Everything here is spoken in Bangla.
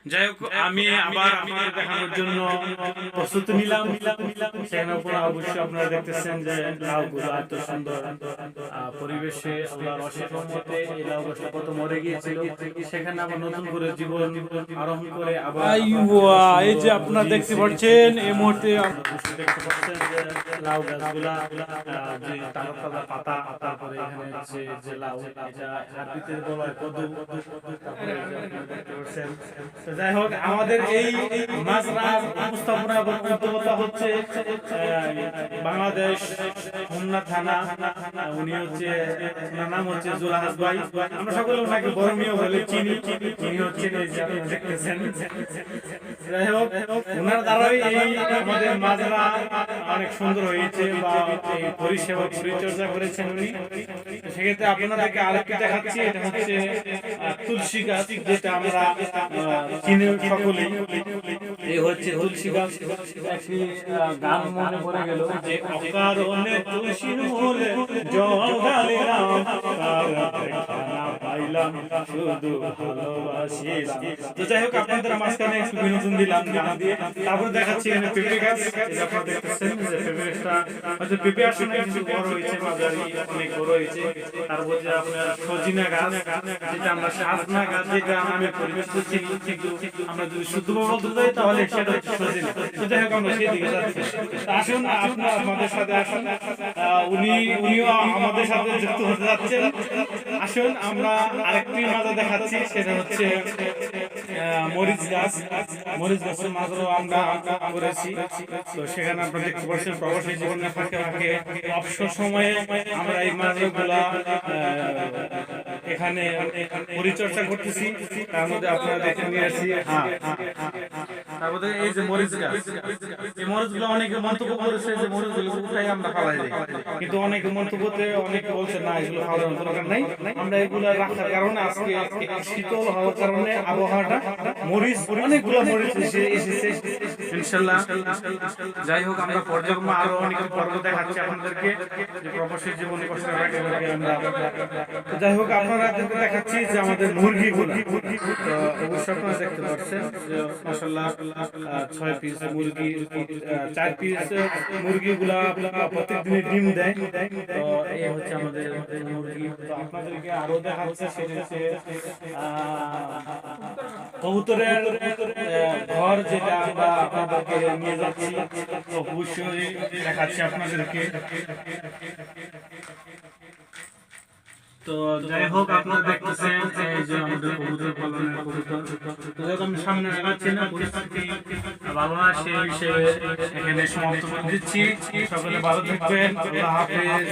যাই হোক, আমি আবার আপনাদের দেখানোর জন্য প্রস্তুতি নিলাম। সেখানে অবশ্যই আপনারা দেখতেছেন যে লাউগুলো এত সুন্দর পরিবেশে, আল্লাহর অশেষ রহমতে এই লাউ গাছটা কত মরে গিয়েছিল, সেখানে আবার নতুন করে জীবন আরোহণ করে আবার এই যে আপনারা দেখতে পাচ্ছেন এই মুহূর্তে দেখতে পাচ্ছেন যে লাউ গাছগুলা যে তাজা তাজা পাতা, তারপরে এখানে হচ্ছে যে লাউ, এটা আরবিতে বলা হয় কদু। তারপরে এই যে আপনারা দেখতে পাচ্ছেন। তো যাই হোক, আমাদের এই মাছরাঙার উপস্থাপনা এবং উদ্যোক্তা হচ্ছে বাংলাদেশ খুলনা থানা। উনি হচ্ছে, ওনার নাম হচ্ছে জুলহাস ভাই। আমরা সকলে ওনাকে বরমিও বলে চিনি। উনি হচ্ছেন এই যে আপনারা দেখতেছেন। যাই হোক, ওনার দ্বারাই এই আমাদের মাজরা অনেক সুন্দর হয়েছে বা এই পরিষেবা পরিচর্যা করেছেন উনি। সেক্ষেত্রে আপনাদেরকে আরেকটি দেখাচ্ছি, এটা হচ্ছে তুলসী গাছ, যেটা আমরা চিনি সকলেই। এই হচ্ছে তুলসী গাছ। একটি গান মনে পড়ে গেল যে অকারণে তুলসী হলে জল ঢালিলাম, পাইলাম শুধু ভালোবাসিলাম। তো যাই হোক, আপনাদের মাঝখানে একটু বিনোদন দিলাম গান দিয়ে। তারপরে দেখাচ্ছি এখানে পেঁপে গাছ। এটা আপনারা দেখতেছেন যে পেঁপে গাছটা হয়তো পেঁপে আসলে কিছু বড় হয়েছে, মাঝারি অনেক বড় হয়েছে। তারপর যে আপনার সজিনা গাছ, যেটা আমরা সাজনা গাছ যেটা আমি পরিচিত চিনি, কিন্তু আমরা যদি শুদ্ধভাবে বলতে চাই তাহলে সেটা হচ্ছে সজিনা। তো যাই হোক, আমরা সেদিকে যাচ্ছি। আসুন, আপনারা আমাদের সাথে আসুন। উনিও আমাদের সাথে যুক্ত হতে যাচ্ছেন। আসুন, আমরা আরেকটি মাজা দেখাচ্ছি, সেটা হচ্ছে মরিচ গাছ। মরিচ গাছের মাজরাও আমরা করেছি। তো সেখানে আপনারা দেখতে পাচ্ছেন প্রবাসী জীবনের ফাঁকে ফাঁকে অবসর সময়ে আমরা এই মাজরাগুলা এখানে পরিচর্যা করতেছি। তার মধ্যে আপনারা দেখে নিয়ে আসি। তারপরে এই যে মরিচ গাছ, এই মরিচগুলো অনেকে মন্তব্য করেছে যে মরিচগুলো উঠাই আমরা ফালাই দিই, কিন্তু অনেকে মন্তব্যতে অনেকে বলছে না, এগুলো ফালানোর দরকার নাই। আমরা এগুলো রাখার কারণে আজকে শীতল হওয়ার কারণে আবহাওয়াটা মরিচ, অনেকগুলো মরিচ এসেছে ইনশাল্লাহ। যাই হোক, আমরা পর্যায়ক্রমে আরো অনেক পর্ব দেখাচ্ছি আপনাদেরকে, যে প্রবাসী জীবনে কষ্টের আগে আমরা। যাই হোক, আপনারা দেখাচ্ছি যে আমাদের মুরগিগুলো। তো অবশ্যই আপনারা দেখতে পাচ্ছেন যে মাশাআল্লাহ 6 পিস মুরগি, 4 পিস মুরগিগুলা প্রত্যেকদিন ডিম দেয়। তো এই হচ্ছে আমাদের মুরগি। তো আপনাদেরকে আরো দেখাচ্ছে, সেটা হচ্ছে কবুতরের ঘর, যেটা আমরা আপনাদেরকে নিয়ে যাচ্ছি। তো অবশ্যই দেখাচ্ছি আপনাদেরকে। তো যাই হোক, আপনারা দেখতেছেন এই যে আমাদের কবুতর পালনের কবুতর। তো যখন আমি সামনে দেখাচ্ছি না, পরিস্থিতি ভালো না, সেই হিসেবে এখানে সমাপ্ত করে দিচ্ছি। সকলে ভালো থাকবেন, আল্লাহ হাফেজ।